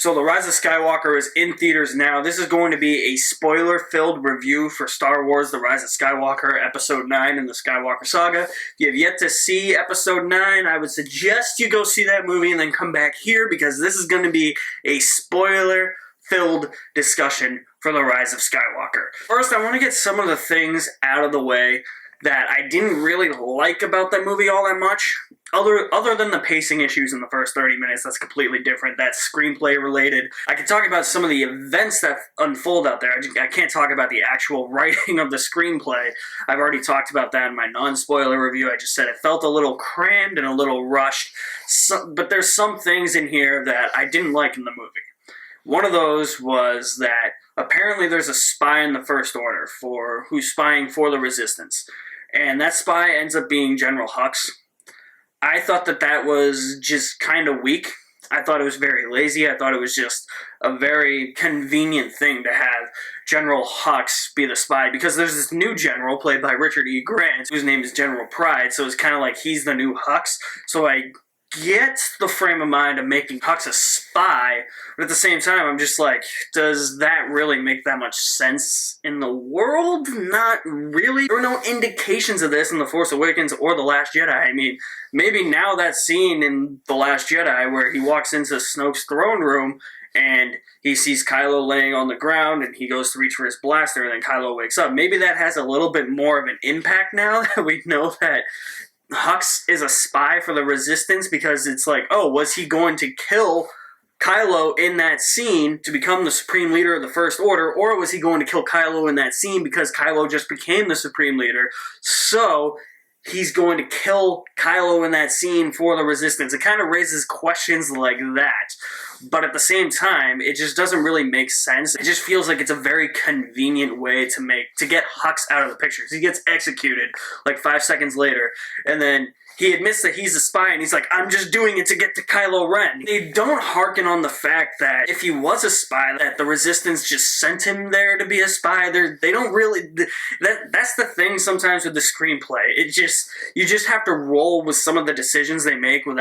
So The Rise of Skywalker is in theaters now. This is going to be a spoiler-filled review for Star Wars The Rise of Skywalker Episode 9 in the Skywalker Saga. If you have yet to see Episode 9, I would suggest you go see that movie and then come back here because this is going to be a spoiler-filled discussion for The Rise of Skywalker. First, I want to get some of the things out of the way that I didn't really like about that movie all that much. Other than the pacing issues in the first 30 minutes, that's completely different. That's screenplay related. I can talk about some of the events that unfold out there. I can't talk about the actual writing of the screenplay. I've already talked about that in my non-spoiler review. I just said it felt a little crammed and a little rushed. But there's some things in here that I didn't like in the movie. One of those was that apparently there's a spy in the First Order who's spying for the Resistance. And that spy ends up being General Hux. I thought that was just kind of weak. I thought it was very lazy. I thought it was just a very convenient thing to have General Hux be the spy, because there's this new general played by Richard E. Grant, whose name is General Pride, so it's kind of like he's the new Hux. So I get the frame of mind of making Hux a spy, but at the same time, I'm just like, does that really make that much sense in the world? Not really. There were no indications of this in The Force Awakens or The Last Jedi. I mean, maybe now that scene in The Last Jedi where he walks into Snoke's throne room and he sees Kylo laying on the ground and he goes to reach for his blaster and then Kylo wakes up. Maybe that has a little bit more of an impact now that we know that Hux is a spy for the Resistance, because it's like, oh, was he going to kill Kylo in that scene to become the Supreme Leader of the First Order, or was he going to kill Kylo in that scene because Kylo just became the Supreme Leader? So he's going to kill Kylo in that scene for the Resistance. It kind of raises questions like that. But at the same time, it just doesn't really make sense. It just feels like it's a very convenient way to get Hux out of the picture. He gets executed like 5 seconds later, and then he admits that he's a spy, and he's like, I'm just doing it to get to Kylo Ren. They don't harken on the fact that if he was a spy, that the Resistance just sent him there to be a spy. They don't really... That's the thing sometimes with the screenplay. You just have to roll with some of the decisions they make with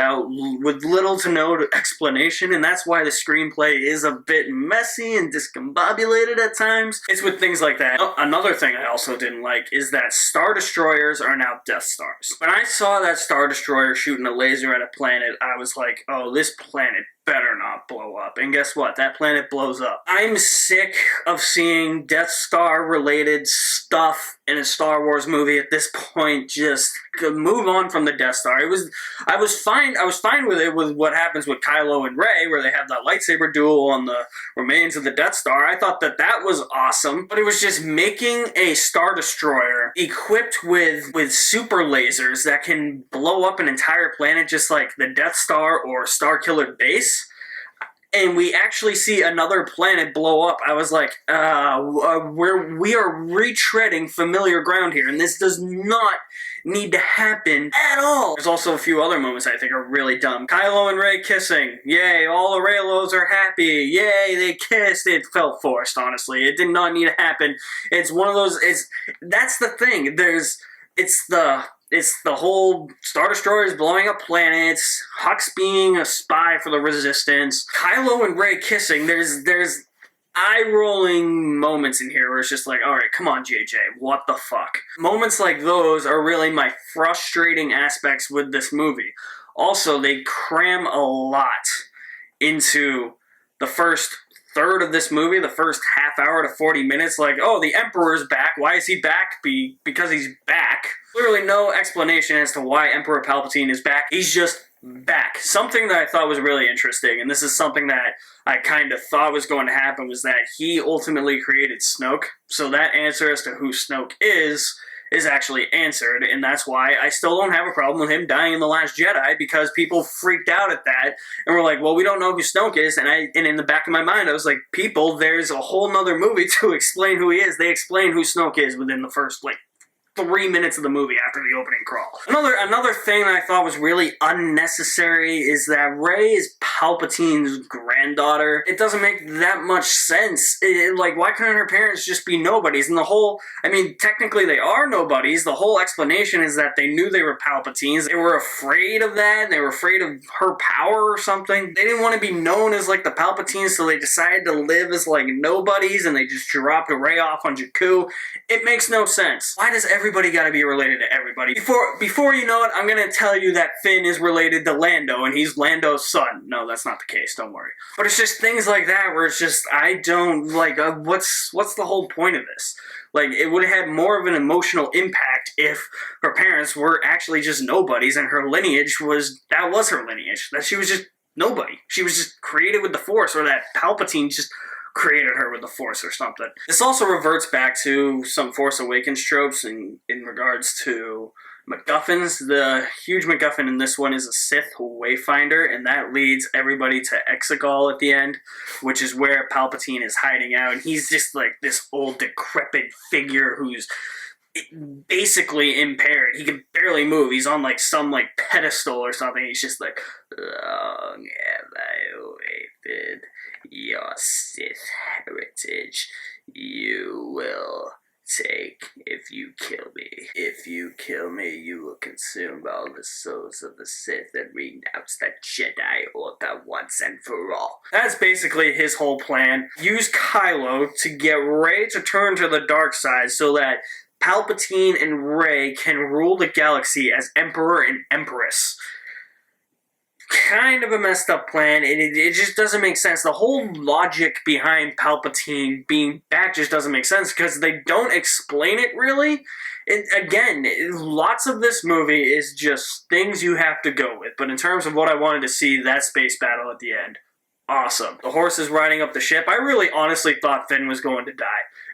little to no explanation, and that's why the screenplay is a bit messy and discombobulated at times. It's with things like that. Another thing I also didn't like is that Star Destroyers are now Death Stars. When I saw that Star Destroyer shooting a laser at a planet, I was like, oh, this planet better not blow up. And guess what? That planet blows up. I'm sick of seeing Death Star related stuff in a Star Wars movie at this point. Just move on from the Death Star. I was fine with it, with what happens with Kylo and Rey, where they have that lightsaber duel on the remains of the Death Star. I thought that was awesome, but it was just making a Star Destroyer equipped with super lasers that can blow up an entire planet just like the Death Star or Starkiller Base. And we actually see another planet blow up. I was like, we are retreading familiar ground here, and this does not need to happen at all. There's also a few other moments I think are really dumb. Kylo and Rey kissing. Yay, all the Reylos are happy. Yay, they kissed. It felt forced, honestly. It did not need to happen. It's one of those, that's the thing. It's the whole Star Destroyers blowing up planets, Hux being a spy for the Resistance, Kylo and Rey kissing. There's eye-rolling moments in here where it's just like, alright, come on, JJ, what the fuck? Moments like those are really my frustrating aspects with this movie. Also, they cram a lot into the first third of this movie, the first half hour to 40 minutes, like, oh, the Emperor's back. Why is he back? Because he's back. Literally no explanation as to why Emperor Palpatine is back. He's just back. Something that I thought was really interesting, and this is something that I kind of thought was going to happen, was that he ultimately created Snoke. So that answer as to who Snoke is actually answered, and that's why I still don't have a problem with him dying in The Last Jedi, because people freaked out at that, and were like, well, we don't know who Snoke is, and in the back of my mind, I was like, people, there's a whole nother movie to explain who he is. They explain who Snoke is within the first, 3 minutes of the movie after the opening crawl. Another thing that I thought was really unnecessary is that Rey is Palpatine's granddaughter. It doesn't make that much sense. Like, why couldn't her parents just be nobodies? And technically they are nobodies. The whole explanation is that they knew they were Palpatines. They were afraid of that. They were afraid of her power or something. They didn't want to be known as, like, the Palpatines, so they decided to live as, like, nobodies, and they just dropped Rey off on Jakku. It makes no sense. Why does everybody gotta be related to everybody? Before you know it, I'm gonna tell you that Finn is related to Lando, and he's Lando's son. No, that's not the case, don't worry. But it's just things like that where it's just, I don't, like, what's the whole point of this? Like, it would have had more of an emotional impact if her parents were actually just nobodies, and her lineage that was her lineage. That she was just nobody. She was just created with the Force, or that Palpatine just created her with the Force or something. This also reverts back to some Force Awakens tropes in regards to MacGuffins. The huge MacGuffin in this one is a Sith Wayfinder, and that leads everybody to Exegol at the end, which is where Palpatine is hiding out. And he's just like this old decrepit figure who's basically impaired. He can barely move. He's on like some like pedestal or something. He's just like, long have I awaited your Sith heritage. You will take if you kill me. If you kill me, you will consume all the souls of the Sith and renounce the Jedi Order once and for all. That's basically his whole plan. Use Kylo to get Rey to turn to the dark side so that Palpatine and Rey can rule the galaxy as Emperor and Empress. Kind of a messed up plan. It just doesn't make sense. The whole logic behind Palpatine being back just doesn't make sense because they don't explain it really. Lots of this movie is just things you have to go with. But in terms of what I wanted to see, that space battle at the end, awesome. The horses riding up the ship, I really honestly thought Finn was going to die.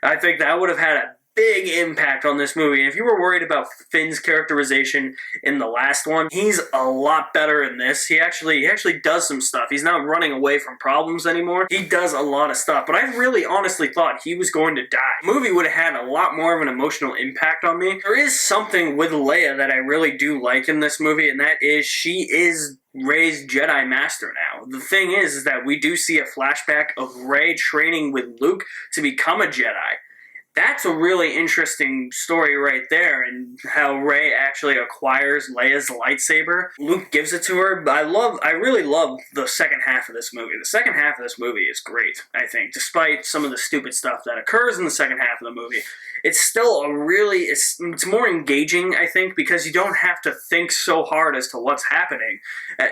I think that would have had a big impact on this movie. And if you were worried about Finn's characterization in the last one, he's a lot better in this. He actually does some stuff. He's not running away from problems anymore. He does a lot of stuff. But I really honestly thought he was going to die. The movie would have had a lot more of an emotional impact on me. There is something with Leia that I really do like in this movie, and that is she is Rey's Jedi Master now. The thing is that we do see a flashback of Rey training with Luke to become a Jedi. That's a really interesting story right there, and how Rey actually acquires Leia's lightsaber. Luke gives it to her. I really love the second half of this movie. The second half of this movie is great, I think, despite some of the stupid stuff that occurs in the second half of the movie. It's still it's more engaging, I think, because you don't have to think so hard as to what's happening,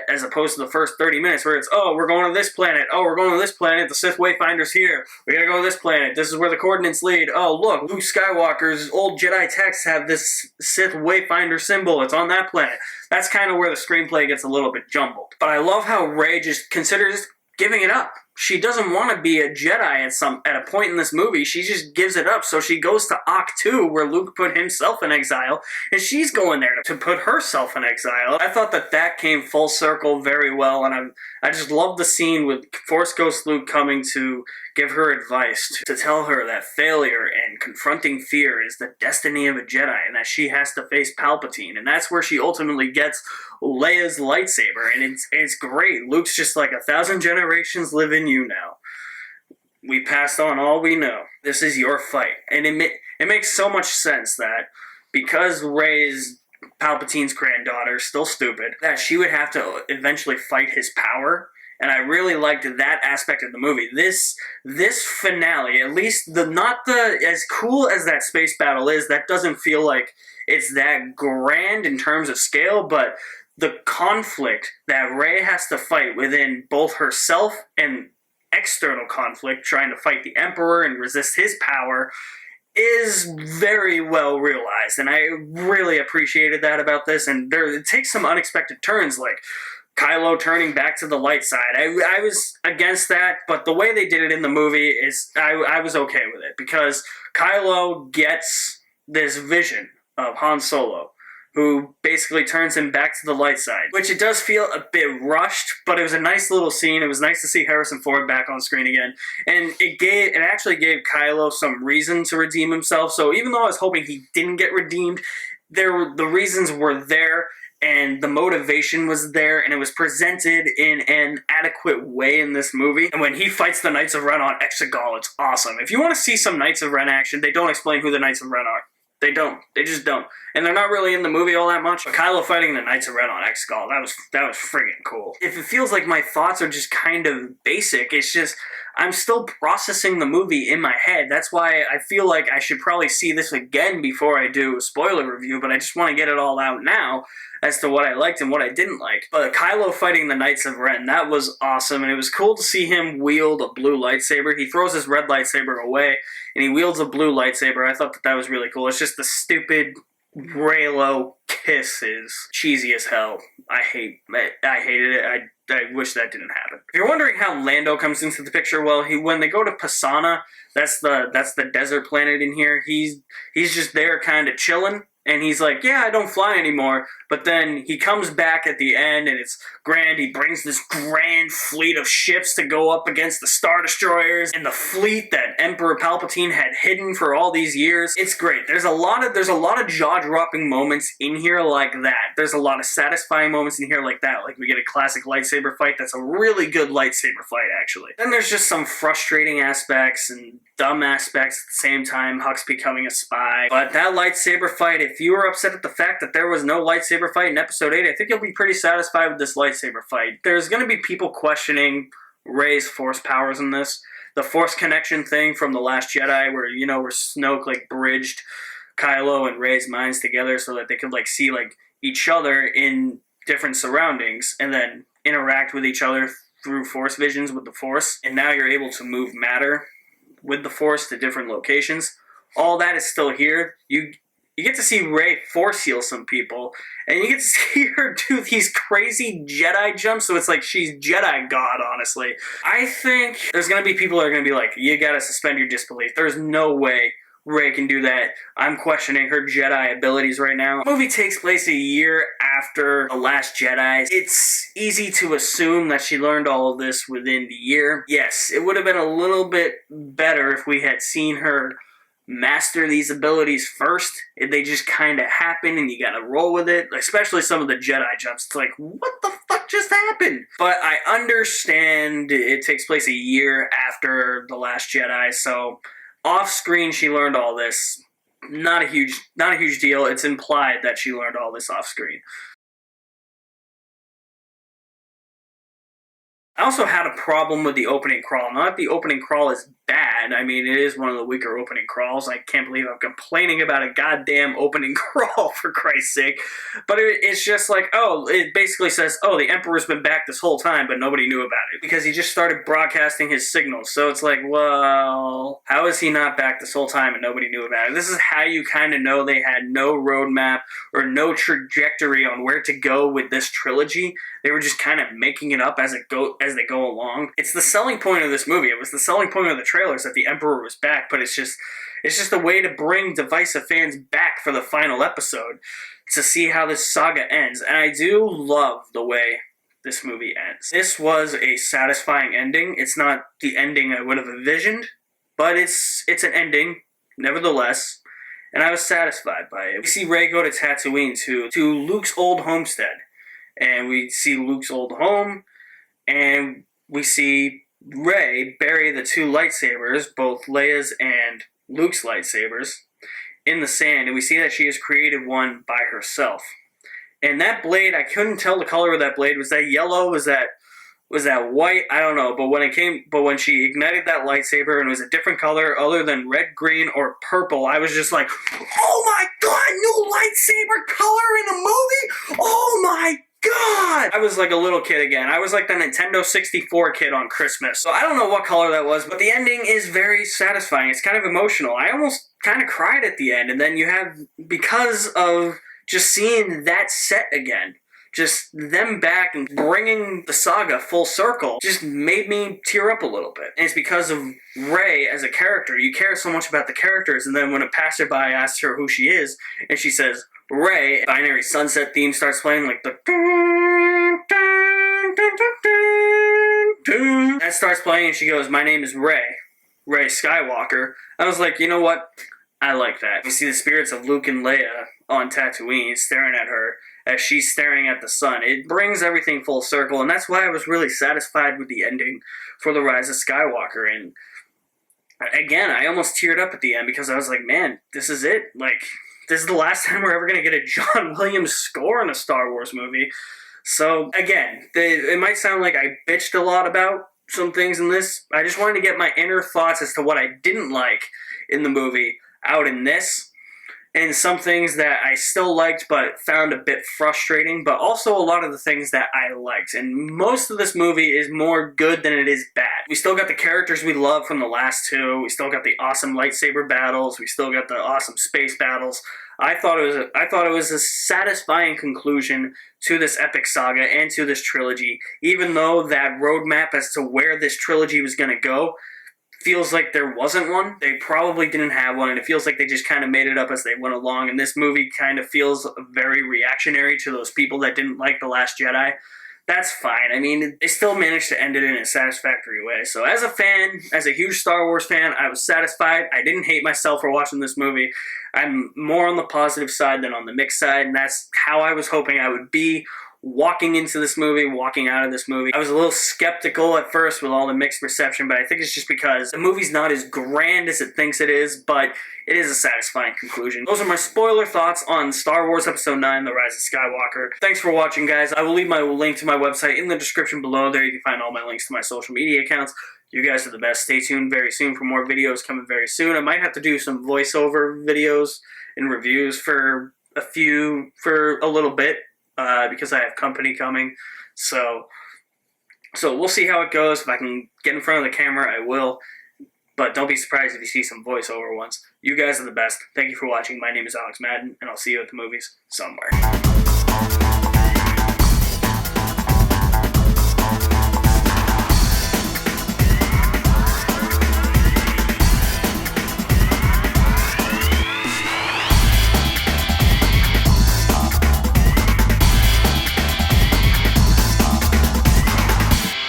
as opposed to the first 30 minutes where it's, oh, we're going to this planet, oh, we're going to this planet, the Sith Wayfinder's here, we gotta go to this planet, this is where the coordinates lead, oh, look, Luke Skywalker's old Jedi texts have this Sith Wayfinder symbol, it's on that planet. That's kind of where the screenplay gets a little bit jumbled. But I love how Rey just considers giving it up. She doesn't want to be a Jedi at a point in this movie. She just gives it up. So she goes to Ahch-To, where Luke put himself in exile, and she's going there to put herself in exile. I thought that came full circle very well, and I just love the scene with Force Ghost Luke coming to give her advice, to tell her that failure and confronting fear is the destiny of a Jedi, and that she has to face Palpatine, and that's where she ultimately gets Leia's lightsaber, and it's great. Luke's just like, 1,000 generations live in you now. We passed on all we know. This is your fight. And it makes so much sense that because Rey is Palpatine's granddaughter, still stupid, that she would have to eventually fight his power. And I really liked that aspect of the movie. This finale, at least as cool as that space battle is, that doesn't feel like it's that grand in terms of scale, but the conflict that Rey has to fight within both herself and external conflict, trying to fight the Emperor and resist his power, is very well realized. And I really appreciated that about this. And it takes some unexpected turns, like Kylo turning back to the light side. I was against that, but the way they did it in the movie is I was okay with it, because Kylo gets this vision of Han Solo who basically turns him back to the light side, which it does feel a bit rushed, but it was a nice little scene. It was nice to see Harrison Ford back on screen again, and it actually gave Kylo some reason to redeem himself. So even though I was hoping he didn't get redeemed, the reasons were there, and the motivation was there, and it was presented in an adequate way in this movie. And when he fights the Knights of Ren on Exegol, it's awesome. If you want to see some Knights of Ren action, they don't explain who the Knights of Ren are. They don't. They just don't. And they're not really in the movie all that much. But Kylo fighting the Knights of Ren on Exegol, that was friggin' cool. If it feels like my thoughts are just kind of basic, it's just, I'm still processing the movie in my head. That's why I feel like I should probably see this again before I do a spoiler review, but I just want to get it all out now as to what I liked and what I didn't like. But Kylo fighting the Knights of Ren, that was awesome, and it was cool to see him wield a blue lightsaber. He throws his red lightsaber away, and he wields a blue lightsaber. I thought that was really cool. It's just the stupid Reylo kiss is cheesy as hell. I hated it. I wish that didn't happen. If you're wondering how Lando comes into the picture, well, when they go to Pisana, that's the desert planet in here. He's just there kind of chilling. And he's like, yeah, I don't fly anymore. But then he comes back at the end, and it's grand. He brings this grand fleet of ships to go up against the Star Destroyers and the fleet that Emperor Palpatine had hidden for all these years. It's great. There's a lot of jaw-dropping moments in here like that. There's a lot of satisfying moments in here like that. Like we get a classic lightsaber fight. That's a really good lightsaber fight, actually. Then there's just some frustrating aspects and dumb aspects at the same time. Hux becoming a spy. But that lightsaber fight, if you were upset at the fact that there was no lightsaber fight in Episode 8, I think you'll be pretty satisfied with this lightsaber fight. There's going to be people questioning Rey's Force powers in this. The Force connection thing from The Last Jedi, where Snoke bridged Kylo and Rey's minds together so that they could see each other in different surroundings and then interact with each other through Force visions with the Force. And now you're able to move matter with the Force to different locations. All that is still here. You get to see Rey force heal some people, and you get to see her do these crazy Jedi jumps, so it's like she's Jedi God, honestly. I think there's going to be people that are going to be like, you got to suspend your disbelief. There's no way Rey can do that. I'm questioning her Jedi abilities right now. The movie takes place a year after The Last Jedi. It's easy to assume that she learned all of this within the year. Yes, it would have been a little bit better if we had seen her master these abilities first. They just kind of happen and you gotta roll with it, especially some of the Jedi jumps. It's like, what the fuck just happened? But I understand it takes place a year after The Last Jedi, so off screen she learned all this. Not a huge deal. It's implied that she learned all this off screen. I also had a problem with the opening crawl. Not that the opening crawl is bad. I mean, it is one of the weaker opening crawls. I can't believe I'm complaining about a goddamn opening crawl, for Christ's sake. But it's just like, it basically says, the Emperor's been back this whole time, but nobody knew about it. Because he just started broadcasting his signals. So it's like, well, how is he not back this whole time and nobody knew about it? This is how you kind of know they had no roadmap or no trajectory on where to go with this trilogy. They were just kind of making it up as they go along. It's the selling point of this movie. It was the selling point of the trailers that the Emperor was back, but it's just a way to bring divisive fans back for the final episode to see how this saga ends. And I do love the way this movie ends. This was a satisfying ending. It's not the ending I would have envisioned, but it's an ending, nevertheless, and I was satisfied by it. We see Rey go to Tatooine, to Luke's old homestead. And we see Luke's old home, and we see Rey bury the two lightsabers, both Leia's and Luke's lightsabers, in the sand, and we see that she has created one by herself. And that blade, I couldn't tell the color of that blade. Was that yellow? Was that white? I don't know. But when she ignited that lightsaber and it was a different color other than red, green, or purple, I was just like, oh my god, new lightsaber color in a movie? Oh my god! I was like a little kid again. I was like the Nintendo 64 kid on Christmas. So I don't know what color that was, but the ending is very satisfying. It's kind of emotional. I almost kind of cried at the end. And then you have, because of just seeing that set again, just them back and bringing the saga full circle just made me tear up a little bit. And it's because of Rey as a character. You care so much about the characters, and then when a passerby asks her who she is, and she says, Rey, Binary Sunset theme starts playing, like the that starts playing, and she goes, my name is Rey Skywalker. I was like, you know what? I like that. We see the spirits of Luke and Leia on Tatooine staring at her as she's staring at the sun. It brings everything full circle, and that's why I was really satisfied with the ending for The Rise of Skywalker. And again, I almost teared up at the end because I was like, man, this is it. Like, this is the last time we're ever going to get a John Williams score in a Star Wars movie. So, again, it might sound like I bitched a lot about some things in this. I just wanted to get my inner thoughts as to what I didn't like in the movie out in this, and some things that I still liked but found a bit frustrating, but also a lot of the things that I liked. And most of this movie is more good than it is bad. We still got the characters we love from the last two. We still got the awesome lightsaber battles. We still got the awesome space battles. I thought it was a satisfying conclusion to this epic saga and to this trilogy, even though that roadmap as to where this trilogy was going to go feels like there wasn't one. They probably didn't have one, and it feels like they just kind of made it up as they went along, and this movie kind of feels very reactionary to those people that didn't like The Last Jedi. That's fine. I mean, they still managed to end it in a satisfactory way. So as a fan, as a huge Star Wars fan, I was satisfied. I didn't hate myself for watching this movie. I'm more on the positive side than on the mixed side, and that's how I was hoping I would be walking into this movie, walking out of this movie. I was a little skeptical at first with all the mixed reception, but I think it's just because the movie's not as grand as it thinks it is, but it is a satisfying conclusion. Those are my spoiler thoughts on Star Wars Episode 9, The Rise of Skywalker. Thanks for watching, guys. I will leave my link to my website in the description below. There you can find all my links to my social media accounts. You guys are the best. Stay tuned very soon for more videos coming very soon. I might have to do some voiceover videos and reviews for a little bit. Because I have company coming, so we'll see how it goes. If I can get in front of the camera, I will, but don't be surprised if you see some voiceover ones. You guys are the best. Thank you for watching. My name is Alex Madden, and I'll see you at the movies somewhere.